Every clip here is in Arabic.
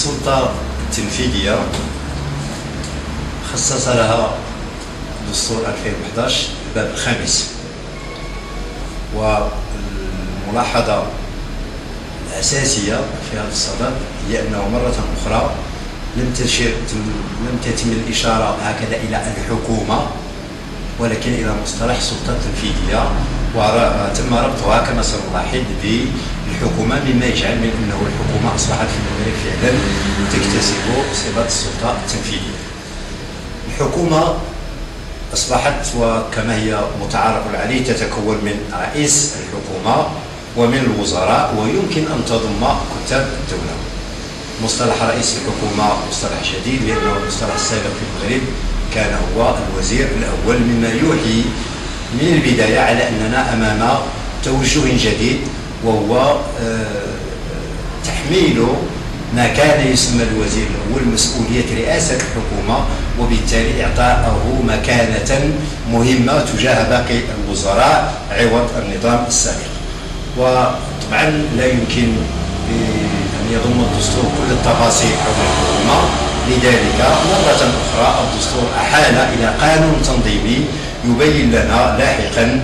السلطة التنفيذية خصص لها دستور 2011 الباب الخامس، والملاحظة الأساسية في هذا الصدد هي أنه مرة أخرى لم تتم الإشارة هكذا إلى الحكومة، ولكن إلى مصطلح السلطة التنفيذية، وتم ربطها كما سنلاحظ بالحكومة، مما يجعل من أنه الحكومة أصبحت في المملكة فعلا تكتسب صفة السلطة التنفيذية. الحكومة أصبحت وكما هي متعارف عليه تتكون من رئيس الحكومة ومن الوزراء، ويمكن أن تضم كتاب الدولة. مصطلح رئيس الحكومة مصطلح جديد، لأنه المصطلح السابق في المغرب كان هو الوزير الأول، مما يوحي من البداية على أننا أمام توجه جديد، وهو تحميل ما كان يسمى الوزير الأول مسؤولية رئاسة الحكومة، وبالتالي إعطاءه مكانة مهمة تجاه باقي الوزراء عوض النظام السابق. وطبعا لا يمكن أن يضم الدستور كل التفاصيل حول الحكومة، لذلك مرة أخرى الدستور أحال إلى قانون تنظيمي يبين لنا لاحقا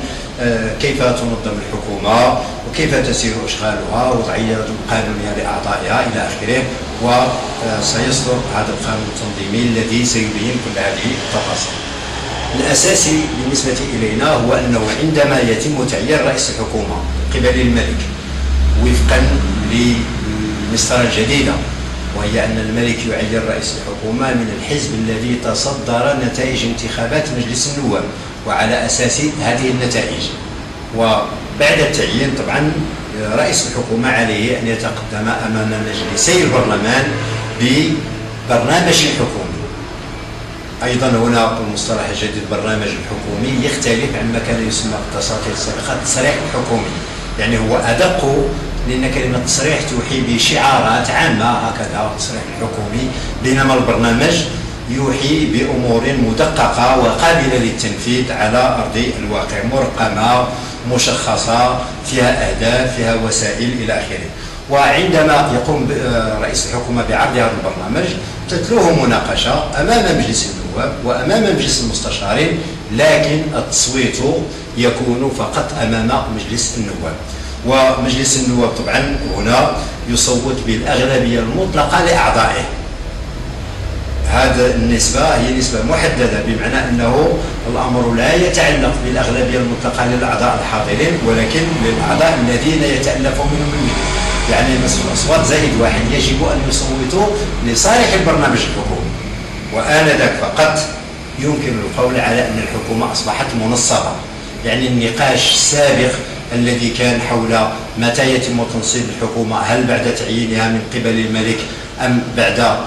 كيف تنظم الحكومة وكيف تسير أشغالها، وضعية قانونية لأعضائها إلى آخره. وسيصدر هذا القانون التنظيمي الذي سيبين كل هذه التفاصيل. الأساسي بالنسبة إلينا هو أنه عندما يتم تعيين رئيس الحكومة قبل الملك وفقا للمسطرة الجديدة، وهي أن الملك يعين رئيس الحكومة من الحزب الذي تصدر نتائج انتخابات مجلس النواب، وعلى أساس هذه النتائج وبعد التعيين طبعا رئيس الحكومة عليه أن يتقدم أمام مجلسي البرلمان ببرنامج حكومي. أيضا هنا المصطلح الجديد البرنامج الحكومي يختلف عما كان يسمى في الدساتير السابقة التصريح الحكومي، يعني هو أدق، لأن كلمة تصريح توحي بشعارات عامة هكذا التصريح الحكومي، بينما البرنامج يوحي بأمور مدققة وقابلة للتنفيذ على أرض الواقع، مرقمة مشخصة فيها أهداف فيها وسائل إلى آخره. وعندما يقوم رئيس الحكومة بعرض هذا البرنامج تتلوه مناقشة أمام مجلس النواب وأمام مجلس المستشارين، لكن التصويت يكون فقط أمام مجلس النواب. ومجلس النواب طبعا هنا يصوت بالأغلبية المطلقة لأعضائه. هذا النسبة هي نسبة محددة، بمعنى أنه الأمر لا يتعلق بالأغلبية المطلقة للأعضاء الحاضرين، ولكن للأعضاء الذين يتألف منهم المجلس، يعني نصف الأصوات زائد واحد يجب أن يصوتوا لصالح البرنامج الحكومي. وآنذاك فقط يمكن القول على أن الحكومة أصبحت منصبة، يعني النقاش السابق الذي كان حول متى يتم تنصيب الحكومة، هل بعد تعيينها من قبل الملك أم بعد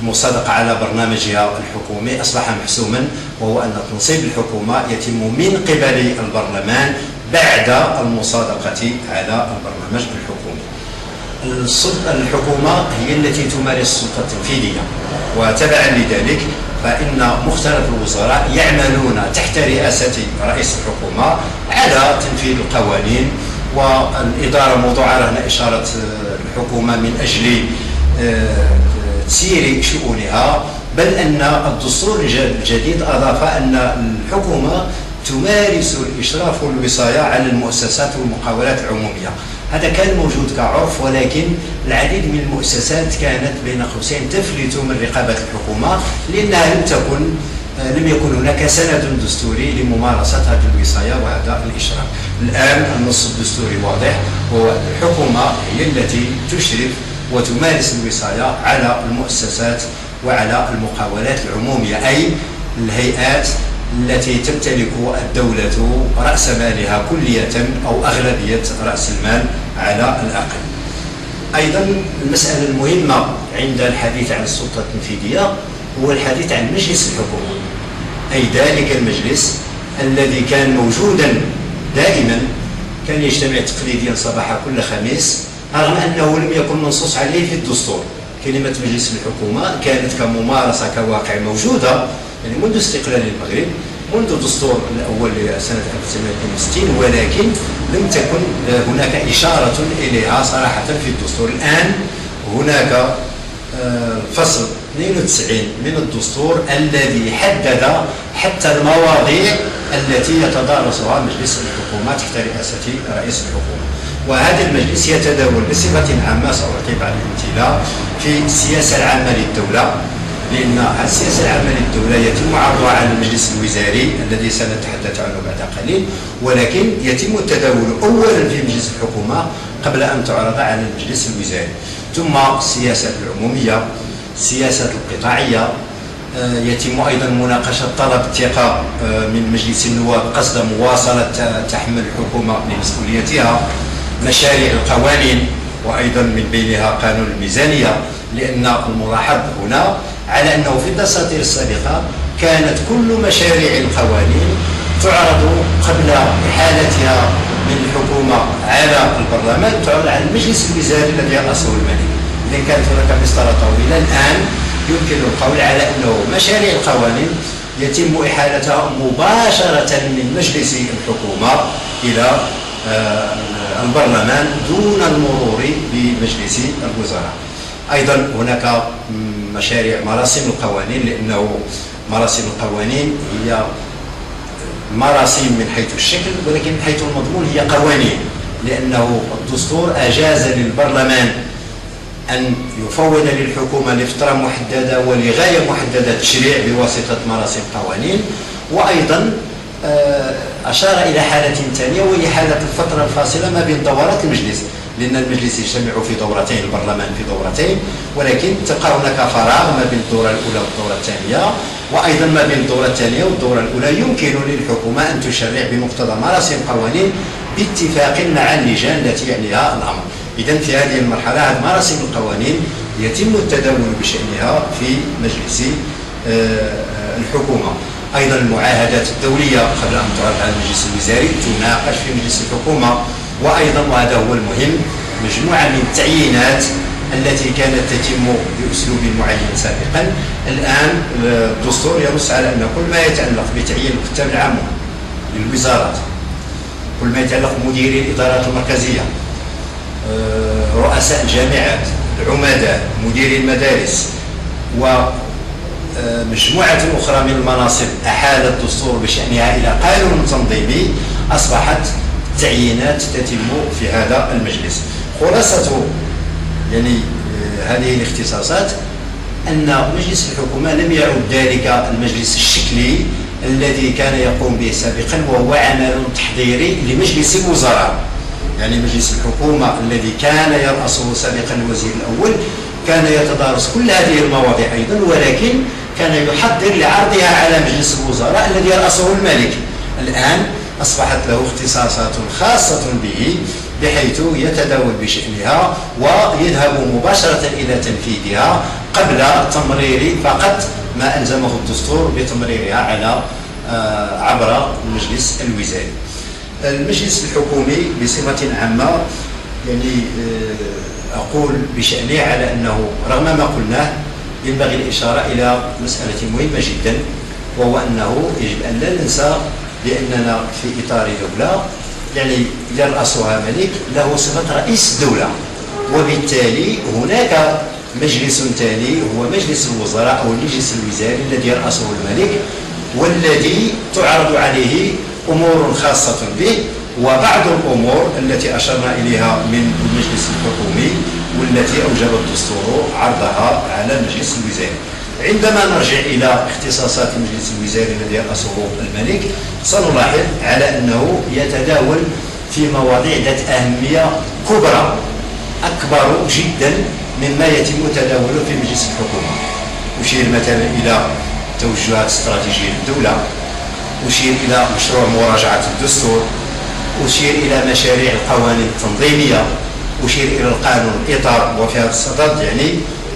المصادقة على برنامجها الحكومي، أصبح محسوما، وهو أن تنصيب الحكومة يتم من قبل البرلمان بعد المصادقة على البرنامج الحكومي. الحكومة هي التي تمارس السلطة التنفيذية، وتبعا لذلك فإن مختلف الوزراء يعملون تحت رئاسة رئيس الحكومة على تنفيذ القوانين والإدارة موضوعة لها إشارة الحكومة من أجل تسيير شؤونها، بل أن الدستور الجديد أضاف أن الحكومة تمارس الإشراف والوصاية على المؤسسات والمقاولات العمومية. هذا كان موجود كعرف، ولكن العديد من المؤسسات كانت بين قوسين تفلت من رقابة الحكومة، لأنها لم يكن هناك سند دستوري لممارسة هذه الوصاية وهذا الإشراف. الآن النص الدستوري واضح، والحكومة هي التي تشرف وتمارس الوصاية على المؤسسات وعلى المقاولات العمومية، أي الهيئات التي تمتلك الدولة رأس مالها كلية أو أغلبية رأس المال على الأقل. أيضا المسألة المهمة عند الحديث عن السلطة التنفيذية هو الحديث عن مجلس الحكومة، أي ذلك المجلس الذي كان موجودا دائما، كان يجتمع تقليديا صباح كل خميس، رغم أنه لم يكن منصوص عليه في الدستور. كلمة مجلس الحكومة كانت كممارسة كواقع موجودة يعني منذ استقلال المغرب، منذ الدستور الأول سنة 1962، ولكن لم تكن هناك إشارة إليها صراحة في الدستور. الآن هناك الفصل 92 من الدستور الذي حدد حتى المواضيع التي يتدارسها مجلس الحكومة تحت رئاسة رئيس الحكومة. وهذا المجلس يتداول بصفة عامة، سأعطي بعض الامثلة، في السياسة العامة للدولة، لأن السياسة العامة للدولة يتم عرضها على المجلس الوزاري الذي سنتحدث عنه بعد قليل، ولكن يتم التداول أولا في مجلس الحكومة قبل أن تعرض على المجلس الوزاري. ثم السياسة العمومية، السياسة القطاعية، يتم أيضا مناقشة طلب الثقة من مجلس النواب قصد مواصلة تحمل الحكومة بمسؤوليتها، مشاريع القوانين وأيضا من بينها قانون الميزانية، لأن الملاحظ هنا على أنه في الدساتير السابقة كانت كل مشاريع القوانين تعرض قبل إحالتها من الحكومة على البرلمان، تعرض على المجلس الوزاري الذي يرأسه الملك. إذا كانت هناك مسطرة طويلة، الآن يمكن القول على أنه مشاريع القوانين يتم إحالتها مباشرة من مجلس الحكومة إلى البرلمان دون المرور بمجلس الوزراء. أيضا هناك مشاريع مراسم القوانين، لأنه مراسم القوانين هي مراسم من حيث الشكل، ولكن من حيث المضمون هي قوانين، لأنه الدستور أجاز للبرلمان أن يفوض للحكومة لفترة محددة ولغاية محددة تشريع بواسطة مراسم قوانين. وأيضا أشار إلى حالة ثانية، وهي حالة الفترة الفاصلة ما بين دورات المجلس، لأن المجلس يجتمع في دورتين، البرلمان في دورتين، ولكن تبقى هناك فراغ ما بين الدورة الأولى والدورة الثانية، وأيضا ما بين الدورة الثانية والدورة الأولى يمكن للحكومة أن تشرع بمقتضى مراسم قوانين باتفاق مع اللجان التي يعنيها الأمر. إذن في هذه المرحلة هذه مراسم القوانين يتم التداول بشأنها في مجلس الحكومة. أيضا المعاهدات الدولية قبل أن تعرض على المجلس الوزاري تناقش في مجلس الحكومة. وأيضا وهذا هو المهم، مجموعة من التعيينات التي كانت تتم بأسلوب معين سابقا، الآن الدستور ينص على أن كل ما يتعلق بتعيين الكتاب العامة للوزارات، كل ما يتعلق بمديري الإدارات المركزية، رؤساء الجامعات، العمداء، مديري المدارس، ومجموعة أخرى من المناصب أحال الدستور بشأنها إلى قانون تنظيمي، أصبحت تعيينات تتم في هذا المجلس. خلاصة يعني هذه الاختصاصات أن مجلس الحكومة لم يعد ذلك المجلس الشكلي الذي كان يقوم به سابقا، وهو عمل تحضيري لمجلس الوزراء. يعني مجلس الحكومة الذي كان يرأسه سابقا الوزير الأول كان يتدارس كل هذه المواضيع أيضا، ولكن كان يحضر لعرضها على مجلس الوزراء الذي يرأسه الملك. الآن أصبحت له اختصاصات خاصة به، بحيث يتداول بشأنها ويذهب مباشرة إلى تنفيذها قبل تمرير فقط ما ألزمه الدستور بتمريرها على عبر المجلس الوزاري. المجلس الحكومي بصفة عامة يعني أقول بشأنه على أنه رغم ما قلناه ينبغي الإشارة إلى مسألة مهمة جدا، وهو أنه يجب أن لا ننسى بأننا في إطار دولة يعني يرأسها ملك له صفة رئيس الدولة، وبالتالي هناك مجلس ثاني هو مجلس الوزراء أو المجلس الوزاري الذي يرأسه الملك، والذي تعرض عليه أمور خاصة به، وبعض الأمور التي أشرنا إليها من المجلس الحكومي والتي أوجب الدستور عرضها على المجلس الوزاري. عندما نرجع إلى اختصاصات المجلس الوزاري الذي يرأسه الملك سنلاحظ على أنه يتداول في مواضيع ذات أهمية كبرى، أكبر جدا مما يتم تداوله في مجلس الحكومة. أشير مثلا إلى توجهات استراتيجية للدولة، أشير إلى مشروع مراجعة الدستور، أشير إلى مشاريع القوانين التنظيمية، أشير إلى القانون الإطار. وفي هذا الصدد يعني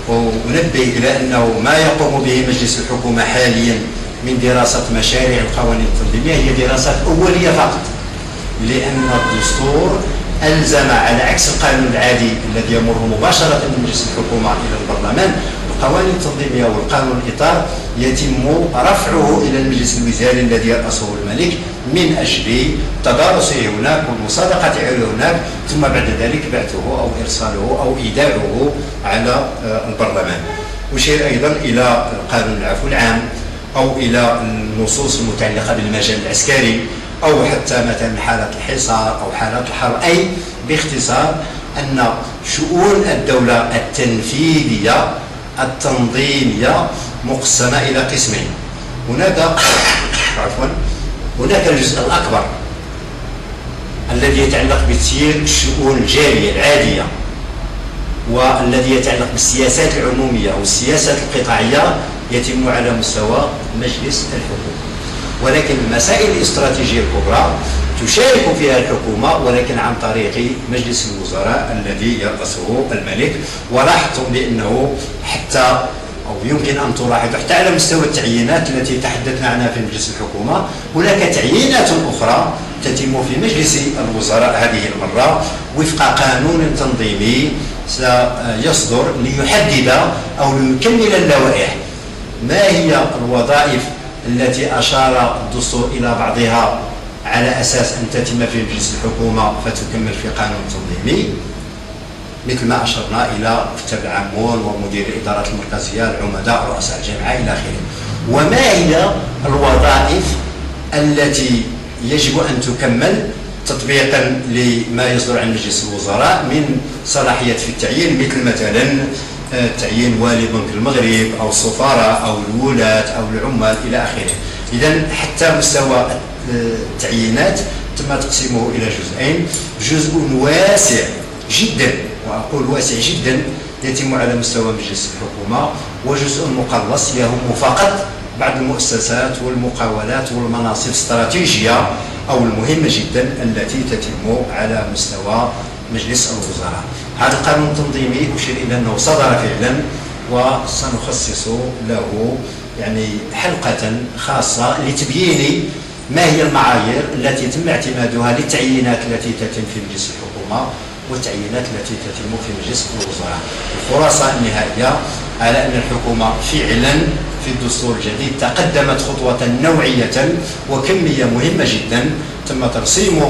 ونبه إلى أنه ما يقوم به مجلس الحكومة حاليا من دراسة مشاريع القوانين التنظيمية هي دراسات أولية فقط، لأن الدستور ألزم على عكس القانون العادي الذي يمر مباشرة من مجلس الحكومة إلى البرلمان. القوانين التنظيمية والقانون الإطار يتم رفعه إلى المجلس الوزاري الذي يرأسه الملك من أجل تدارسه هناك والمصادقة هناك، ثم بعد ذلك بعثه أو إرساله أو إيداعه على البرلمان. أشير أيضا إلى قانون العفو العام أو إلى النصوص المتعلقة بالمجال العسكري أو حتى مثلا حالة الحصار أو حالة الحرب. أي باختصار أن شؤون الدولة التنفيذية التنظيمية مقسمة إلى قسمين. هناك الجزء الأكبر الذي يتعلق بتسيير الشؤون الجارية العادية والذي يتعلق بالسياسات العمومية أو السياسات القطاعية يتم على مستوى مجلس الحكومة، ولكن المسائل الاستراتيجية الكبرى تشارك فيها الحكومة ولكن عن طريق مجلس الوزراء الذي يرأسه الملك. ولاحظتم بأنه حتى أو يمكن أن تلاحظ حتى على مستوى التعيينات التي تحدثنا عنها في مجلس الحكومة هناك تعيينات أخرى تتم في مجلس الوزراء هذه المرة وفق قانون تنظيمي سيصدر ليحدد أو ليكمل اللوائح ما هي الوظائف التي أشار الدستور إلى بعضها على أساس أن تتم في مجلس الحكومة فتكمل في قانون تنظيمي، مثل ما أشرنا إلى كتاب العمون ومدير الإدارات المركزية العمداء رؤساء الجامعة إلى آخره. وما هي الوظائف التي يجب أن تكمل تطبيقا لما يصدر عن مجلس الوزراء من صلاحيات في التعيين، مثلا تعيين والي بنك المغرب أو السفارة أو الولاة أو العمال إلى آخره. إذن حتى مستوى التعيينات تم تقسيمه إلى جزئين، جزء واسع جدا وأقول واسع جدا يتم على مستوى مجلس الحكومة، وجزء مقلص يهم فقط بعض المؤسسات والمقاولات والمناصب الاستراتيجية أو المهمة جدا التي تتم على مستوى مجلس الوزراء. هذا القانون التنظيمي أشير إلى أنه صدر فعلا وسنخصص له يعني حلقة خاصة لتبيين ما هي المعايير التي يتم اعتمادها للتعيينات التي تتم في مجلس الحكومة والتعيينات التي تتم في مجلس الوزراء. الخلاصة النهائية على أن الحكومة فعلا في الدستور الجديد تقدمت خطوة نوعية وكمية مهمة جدا. تم ترسيم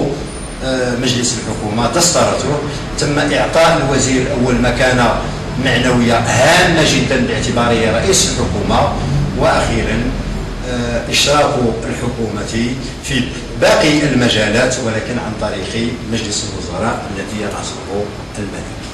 مجلس الحكومة دستورته، تم إعطاء الوزير الأول مكانة معنوية هامة جدا باعتباره رئيس الحكومة، وأخيرا إشراك الحكومة في باقي المجالات ولكن عن طريق مجلس الوزراء الذي يرأسه الملك.